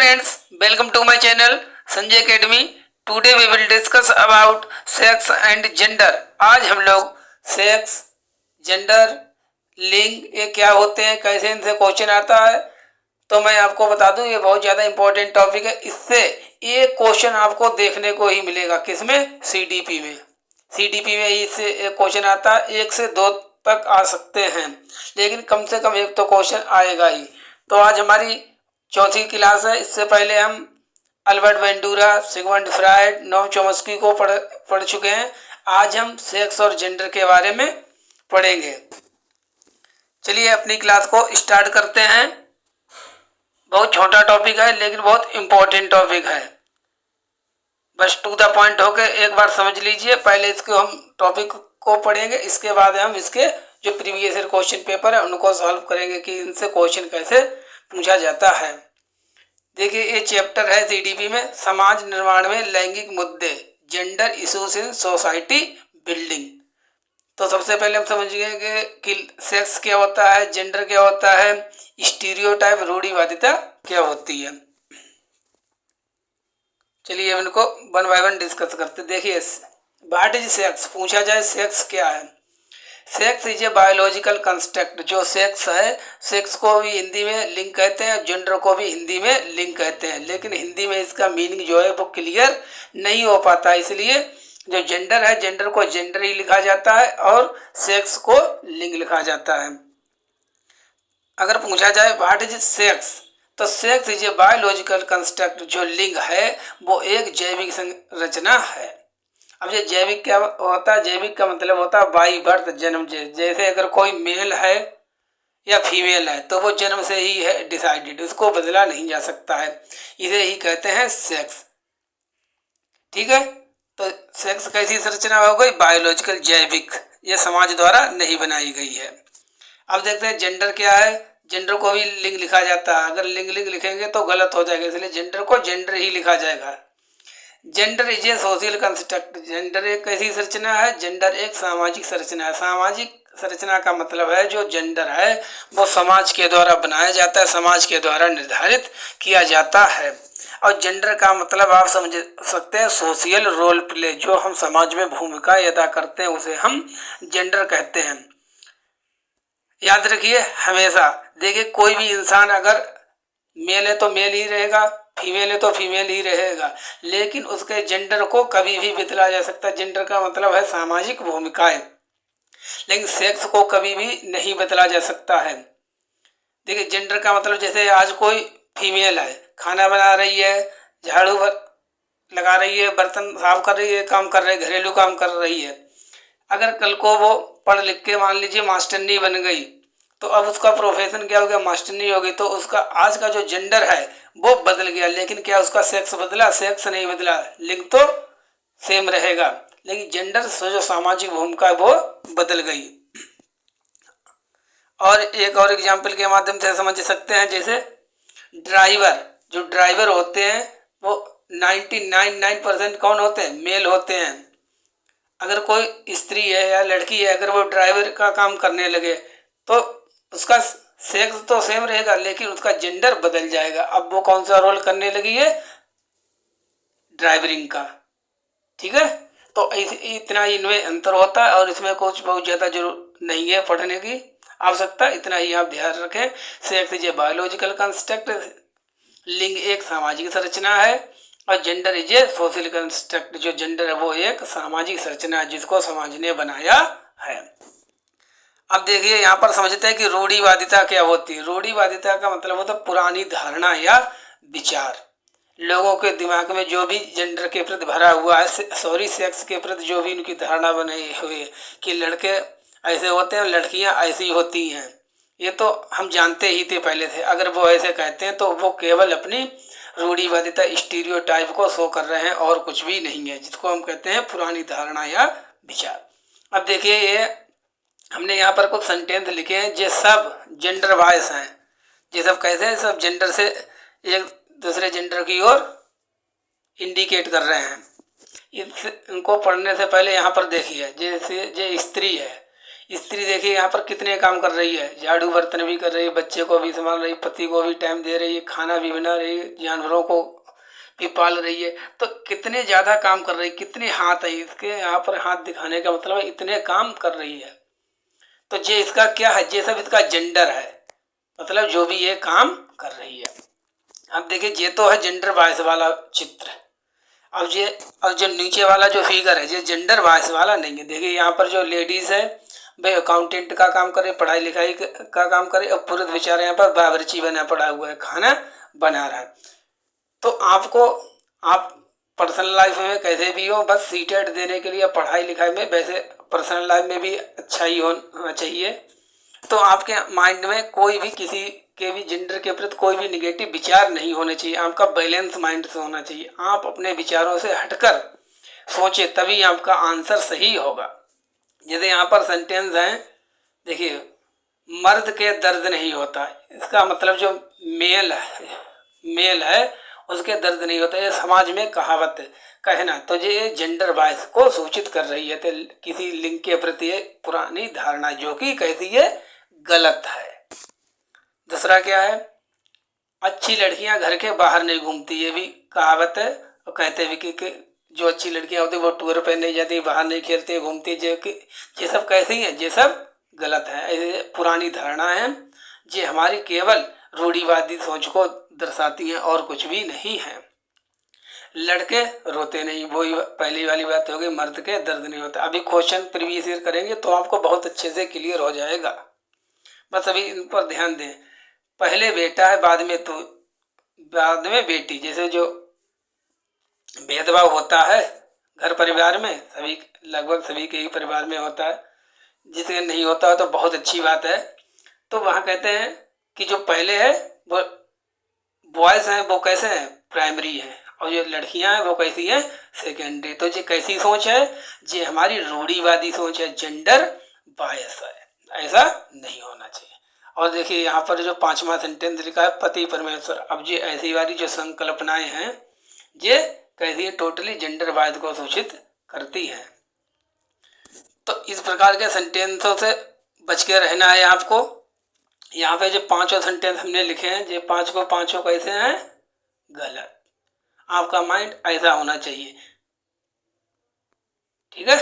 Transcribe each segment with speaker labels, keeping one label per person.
Speaker 1: friends, welcome to my channel Sanjay academy. Today we will discuss about sex and gender. आज हम लोग sex, gender, लिंग ये क्या होते हैं, कैसे इनसे क्वेश्चन आता है, तो मैं आपको बता दूं ये बहुत ज़्यादा इंपॉर्टेंट टॉपिक है। इससे एक क्वेश्चन आपको देखने को ही मिलेगा, किसमें? सीडीपी में। सीडीपी में इससे एक क्वेश्चन आता है, 1 से 2 तक आ सकते हैं, लेकिन कम से कम एक तो क्वेश्चन आएगा ही। तो आज हमारी चौथी क्लास है। इससे पहले हम अल्बर्ट वेंडूरा, सिगमंड फ्रायड, नोम चोम्स्की को पढ़ चुके हैं। आज हम सेक्स और जेंडर के बारे में पढ़ेंगे। चलिए अपनी क्लास को स्टार्ट करते हैं। बहुत छोटा टॉपिक है लेकिन बहुत इम्पोर्टेंट टॉपिक है। बस टू द पॉइंट होके एक बार समझ लीजिए। पहले इसको हम टॉपिक को पढ़ेंगे, इसके बाद हम इसके जो प्रीवियस ईयर क्वेश्चन पेपर है उनको सॉल्व करेंगे कि इनसे क्वेश्चन कैसे पूछा जाता है। देखिए ये चैप्टर है सीडीपी में, समाज निर्माण में लैंगिक मुद्दे, gender issues in society building. तो सबसे पहले हम समझिए कि सेक्स क्या होता है, जेंडर क्या होता है, स्टीरियोटाइप रूढ़िवादिता क्या होती है। चलिए इनको वन बाय वन डिस्कस करते। देखिए व्हाट इज सेक्स, पूछा जाए सेक्स क्या है। Sex is a biological construct. जो सेक्स है, सेक्स को भी हिंदी में लिंग कहते हैं, जेंडर को भी हिंदी में लिंग कहते हैं, लेकिन हिंदी में इसका मीनिंग जो है वो क्लियर नहीं हो पाता। इसलिए जो जेंडर है, जेंडर को जेंडर ही लिखा जाता है और सेक्स को लिंग लिखा जाता है। अगर पूछा जाए व्हाट इज सेक्स, तो sex is a biological construct. जो लिंग है वो एक जैविक संरचना है। अब ये जैविक क्या होता है? जैविक का मतलब होता है बाई बर्थ, जन्म से। जैसे अगर कोई मेल है या फीमेल है तो वो जन्म से ही है डिसाइडेड, उसको बदला नहीं जा सकता है। इसे ही कहते हैं सेक्स। ठीक है, तो सेक्स कैसी संरचना हो गई? बायोलॉजिकल, जैविक। ये समाज द्वारा नहीं बनाई गई है। अब देखते हैं जेंडर क्या है। जेंडर को भी लिंग लिखा जाता है। अगर लिंग लिखेंगे तो गलत हो जाएगा, इसलिए जेंडर को जेंडर ही लिखा जाएगा। Gender is a social construct. Gender एक कैसी संरचना है? जेंडर एक सामाजिक संरचना है। सामाजिक संरचना का मतलब है जो जेंडर है वो समाज के द्वारा बनाया जाता है, समाज के द्वारा निर्धारित किया जाता है। और जेंडर का मतलब आप समझ सकते हैं सोशल रोल प्ले। जो हम समाज में भूमिका अदा करते हैं उसे हम जेंडर कहते हैं। याद रखिए हमेशा। देखिए कोई भी इंसान अगर मेल है तो मेल ही रहेगा, फीमेल है तो फीमेल ही रहेगा, लेकिन उसके जेंडर को कभी भी बदला जा सकता है। जेंडर का मतलब है सामाजिक भूमिकाएं, लेकिन सेक्स को कभी भी नहीं बदला जा सकता है। देखिए जेंडर का मतलब जैसे आज कोई फीमेल है, खाना बना रही है, झाड़ू लगा रही है, बर्तन साफ कर रही है, काम कर रही है, घरेलू काम कर रही है। अगर कल को वो पढ़ लिख के मान लीजिए मास्टरनी बन गई तो अब उसका प्रोफेशन क्या हो गया? मास्टरनी हो गई। तो उसका आज का जो जेंडर है वो बदल गया, लेकिन क्या उसका सेक्स बदला? सेक्स नहीं बदला, लिंग तो सेम रहेगा, लेकिन जेंडर से जो सामाजिक भूमिका है वो बदल गई। और एक और एग्जाम्पल के माध्यम से समझ सकते हैं। जैसे ड्राइवर, जो ड्राइवर होते हैं वो 99% कौन होते हैं? मेल होते हैं। अगर कोई स्त्री है या लड़की है, अगर वो ड्राइवर का काम करने लगे तो उसका सेक्स तो सेम रहेगा, लेकिन उसका जेंडर बदल जाएगा। अब वो कौन सा रोल करने लगी है? ड्राइवरिंग का। ठीक है, तो इतना इनमें अंतर होता है और इसमें कुछ बहुत ज़्यादा जरूर नहीं है पढ़ने की आवश्यकता। इतना ही आप ध्यान रखें। Sex is a biological construct. लिंग एक सामाजिक संरचना है और gender is a social construct. जो जेंडर है वो एक सामाजिक संरचना है जिसको समाज ने बनाया है। अब देखिए यहाँ पर समझते हैं कि रूढ़िवादिता क्या होती है। रूढ़िवादिता का मतलब होता है पुरानी धारणा या विचार। लोगों के दिमाग में जो भी जेंडर के प्रति भरा हुआ है, सेक्स के प्रति जो भी उनकी धारणा बनी हुई है कि लड़के ऐसे होते हैं, लड़कियां ऐसी होती हैं, ये तो हम जानते ही थे पहले से। अगर वो ऐसे कहते हैं तो वो केवल अपनी रूढ़िवादिता, स्टीरियोटाइप को शो कर रहे हैं और कुछ भी नहीं है, जिसको हम कहते हैं पुरानी धारणा या विचार। अब देखिए ये हमने यहाँ पर कुछ सेंटेंस लिखे हैं। ये सब जेंडर वाइज हैं। ये सब कैसे हैं? सब जेंडर से एक दूसरे जेंडर की ओर इंडिकेट कर रहे हैं। इनको पढ़ने से पहले यहाँ पर देखिए, जैसे ये स्त्री है, स्त्री देखिए यहाँ पर कितने काम कर रही है, झाड़ू बर्तन भी कर रही है, बच्चे को भी संभाल रही है, पति को भी टाइम दे रही है, खाना भी बना रही है, जानवरों को भी पाल रही है। तो कितने ज़्यादा काम कर रही है, कितने हाथ है इसके, यहाँ पर हाथ दिखाने का मतलब है इतने काम कर रही है। तो ये इसका क्या है, ये सब इसका जेंडर है, मतलब जो भी ये काम कर रही है। अब देखिए ये तो है जेंडर वाइज वाला चित्र। अब जो नीचे वाला जो फिगर है ये जेंडर वाइज वाला नहीं है। देखिए यहाँ पर जो लेडीज है भाई अकाउंटेंट का काम करे, पढ़ाई लिखाई का काम करे, और पुरुष बेचारे यहाँ पर बावर्ची बना पड़ा हुआ है, खाना बना रहा है। तो आपको आप पर्सनल लाइफ में कैसे भी हो, बस सीटेट देने के लिए पढ़ाई लिखाई में, वैसे पर्सनल लाइफ में भी अच्छा ही होना चाहिए। तो आपके माइंड में कोई भी किसी के भी जेंडर के प्रति कोई भी निगेटिव विचार नहीं होने चाहिए, आपका बैलेंस माइंड से होना चाहिए। आप अपने विचारों से हटकर सोचे तभी आपका आंसर सही होगा। जैसे यहाँ पर सेंटेंस है, देखिए मर्द के दर्द नहीं होता, इसका मतलब जो मेल है उसके दर्द नहीं होता, ये समाज में कहावत है कहना। तो ये जेंडर वाइज को सूचित कर रही है, तो किसी लिंग के प्रति एक पुरानी धारणा जो कि कहती है गलत है। दूसरा क्या है, अच्छी लड़कियां घर के बाहर नहीं घूमती, ये भी कहावत है। और कहते भी कि जो अच्छी लड़कियां होती वो टूर पे नहीं जाती, बाहर नहीं खेलती घूमती, जो कि ये सब कैसी है, ये सब गलत है, ये पुरानी धारणा है, ये हमारी केवल रूढ़िवादी सोच को दर्शाती हैं और कुछ भी नहीं है। लड़के रोते नहीं, वही पहली वाली बात हो गई, मर्द के दर्द नहीं होता। अभी क्वेश्चन प्रीवियस ईयर करेंगे तो आपको बहुत अच्छे से क्लियर हो जाएगा, बस अभी इन पर ध्यान दें। पहले बेटा है, बाद में बेटी, जैसे जो भेदभाव होता है घर परिवार में, सभी लगभग सभी के ही परिवार में होता है, जिसके नहीं होता है तो बहुत अच्छी बात है। तो वहाँ कहते हैं कि जो पहले है वो बॉयज़ हैं, वो कैसे हैं, प्राइमरी हैं, और जो लड़कियां हैं वो कैसी हैं, सेकेंडरी। तो ये कैसी सोच है, ये हमारी रूढ़िवादी सोच है, जेंडर बायस है, ऐसा नहीं होना चाहिए। और देखिए यहाँ पर जो 5वां सेंटेंस लिखा है पति परमेश्वर, अब ये ऐसी वाली जो संकल्पनाएं हैं ये कैसी है, टोटली जेंडर वाइज को सूचित करती हैं। तो इस प्रकार के सेंटेंसों से बच के रहना है आपको। यहाँ पे जो 5 सेंटेंस हमने लिखे हैं, ये 5 को 5 कैसे हैं, गलत। आपका माइंड ऐसा होना चाहिए, ठीक है,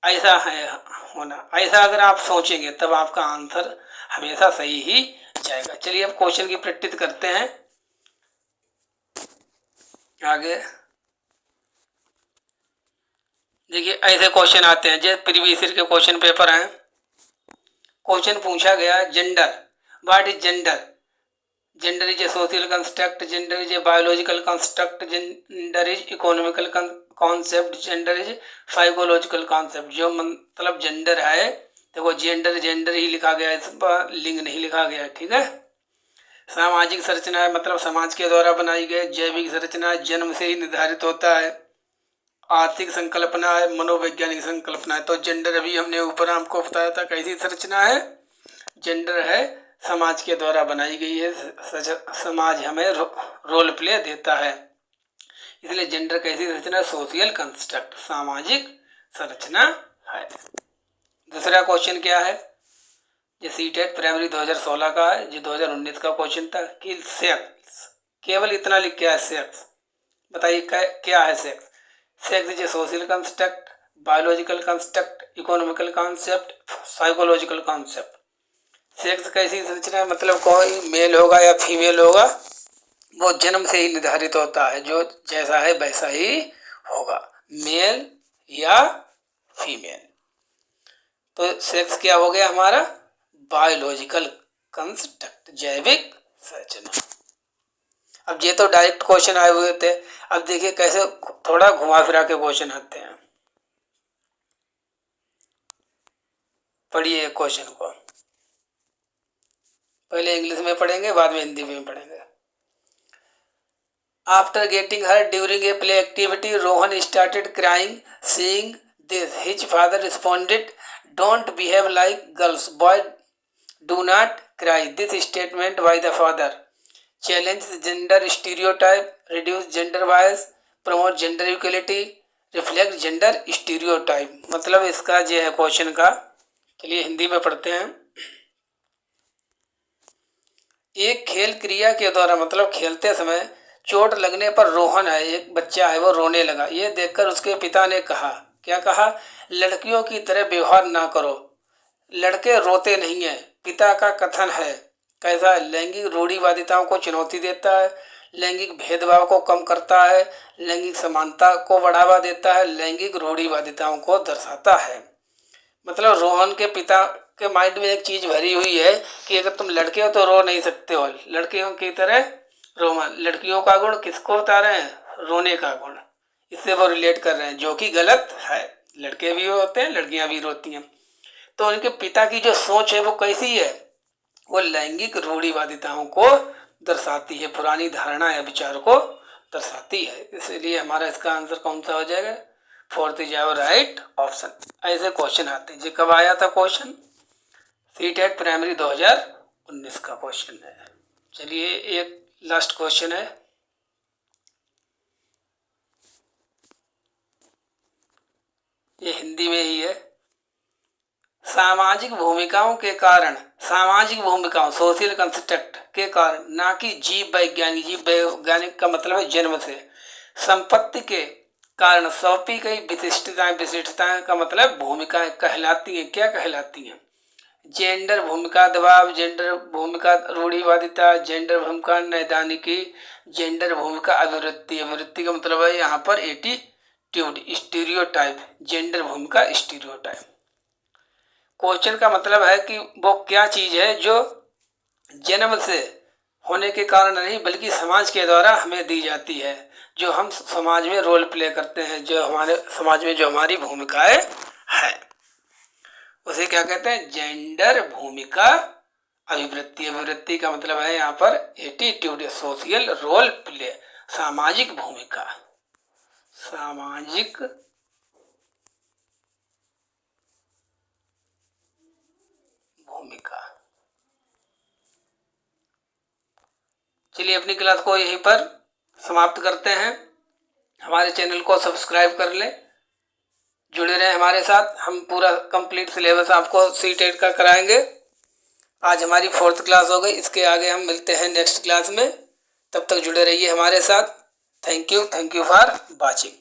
Speaker 1: ऐसा है होना, ऐसा अगर आप सोचेंगे तब आपका आंसर हमेशा सही ही जाएगा। चलिए अब क्वेश्चन की प्रैक्टिस करते हैं आगे। देखिए ऐसे क्वेश्चन आते हैं, जैसे प्रीवियस ईयर के क्वेश्चन पेपर हैं। क्वेश्चन पूछा गया gender, what is gender, gender is a social construct, gender is a biological construct, gender is economical concept, gender is psychological concept. जो मतलब जेंडर है, देखो जेंडर ही लिखा गया है, इस पर लिंग नहीं लिखा गया है, ठीक है। सामाजिक संरचना है, मतलब समाज के द्वारा बनाई गई। जैविक संरचना जन्म से ही निर्धारित होता है। आर्थिक संकल्पना है, मनोवैज्ञानिक संकल्पना है। तो जेंडर अभी हमने ऊपर आपको बताया था कैसी संरचना है, जेंडर है समाज के द्वारा बनाई गई है, समाज हमें रोल प्ले देता है, इसलिए जेंडर कैसी संरचना, सोशल कंस्ट्रक्ट, सामाजिक संरचना है। दूसरा क्वेश्चन क्या है, ये सीटेट प्राइमरी 2016 का है, ये 2019 का क्वेश्चन था कि सेक्स, केवल इतना लिख के है सेक्स, बताइए क्या है sex. Sex is a social construct, biological construct, economical concept, psychological concept. Sex कैसी संरचना, मतलब कोई मेल होगा या फीमेल होगा, वो जन्म से ही निर्धारित होता है, जो जैसा है वैसा ही होगा, मेल या फीमेल। तो सेक्स क्या हो गया हमारा, बायोलॉजिकल कंस्ट्रक्ट, जैविक संरचना। अब ये तो डायरेक्ट क्वेश्चन आए हुए थे, अब देखिए कैसे थोड़ा घुमा फिरा के क्वेश्चन आते हैं। पढ़िए क्वेश्चन को, पहले इंग्लिश में पढ़ेंगे बाद में हिंदी में पढ़ेंगे। After getting her during a play activity, Rohan started crying, seeing this his father responded, don't behave like girls, boy do not cry. This statement by the father challenge gender stereotype, reduce gender bias, promote gender equality, reflect gender stereotype. मतलब इसका जो है question का चलिए हिंदी में पढ़ते हैं। एक खेल क्रिया के दौरान मतलब खेलते समय चोट लगने पर रोहन है, एक बच्चा है, वो रोने लगा। ये देखकर उसके पिता ने कहा, क्या कहा? लड़कियों की तरह व्यवहार ना करो, लड़के रोते नहीं हैं। पिता का कथन है कैसा? लैंगिक रूढ़िवादिताओं को चुनौती देता है, लैंगिक भेदभाव को कम करता है, लैंगिक समानता को बढ़ावा देता है, लैंगिक रूढ़िवादिताओं को दर्शाता है। मतलब रोहन के पिता के माइंड में एक चीज भरी हुई है कि अगर तुम लड़के हो तो रो नहीं सकते हो, लड़कियों की तरह रोमन। लड़कियों का गुण किसको बता रहे हैं? रोने का गुण। इससे वो रिलेट कर रहे हैं, जो कि गलत है। लड़के भी होते हैं, लड़कियां भी रोती हैं। तो उनके पिता की जो सोच है वो कैसी है? वो लैंगिक रूढ़िवादिताओं को दर्शाती है, पुरानी धारणा या विचार को दर्शाती है। इसलिए हमारा इसका आंसर कौन सा हो जाएगा? Fourth is our right option. ऐसे क्वेश्चन आते हैं। ये कब आया था क्वेश्चन? सीटेट प्राइमरी 2019 का क्वेश्चन है। चलिए एक लास्ट क्वेश्चन है। ये हिंदी में ही है। सामाजिक भूमिकाओं के कारण, सामाजिक भूमिकाओं सोशल कंस्ट्रक्ट के कारण, ना कि जीव वैज्ञानिक। जीव वैज्ञानिक का मतलब है जन्म से। संपत्ति के कारण सौंपी गई विशिष्टताएं, विशिष्टताएं का मतलब भूमिकाएं कहलाती हैं। क्या कहलाती हैं? जेंडर भूमिका दबाव, जेंडर भूमिका रूढ़िवादिता, जेंडर भूमिका नैदानिकी, जेंडर भूमिका अभिवृत्ति। अभिवृत्ति का मतलब है यहाँ पर एटीट्यूड, स्टीरियोटाइप। जेंडर भूमिका स्टीरियोटाइप। क्वेश्चन का मतलब है कि वो क्या चीज है जो जन्म से होने के कारण नहीं बल्कि समाज के द्वारा हमें दी जाती है, जो हम समाज में रोल प्ले करते हैं, जो हमारे समाज में जो हमारी भूमिकाएं है, उसे क्या कहते हैं? जेंडर भूमिका अभिवृत्ति। अभिवृत्ति का मतलब है यहाँ पर एटीट्यूड, सोशल रोल प्ले, सामाजिक भूमिका। सामाजिक भूमिका। चलिए अपनी क्लास को यहीं पर समाप्त करते हैं। हमारे चैनल को सब्सक्राइब कर लें, जुड़े रहें हमारे साथ। हम पूरा कंप्लीट सिलेबस आपको सीटेट का कराएंगे। आज हमारी 4th क्लास हो गई, इसके आगे हम मिलते हैं नेक्स्ट क्लास में। तब तक जुड़े रहिए हमारे साथ। Thank you for watching.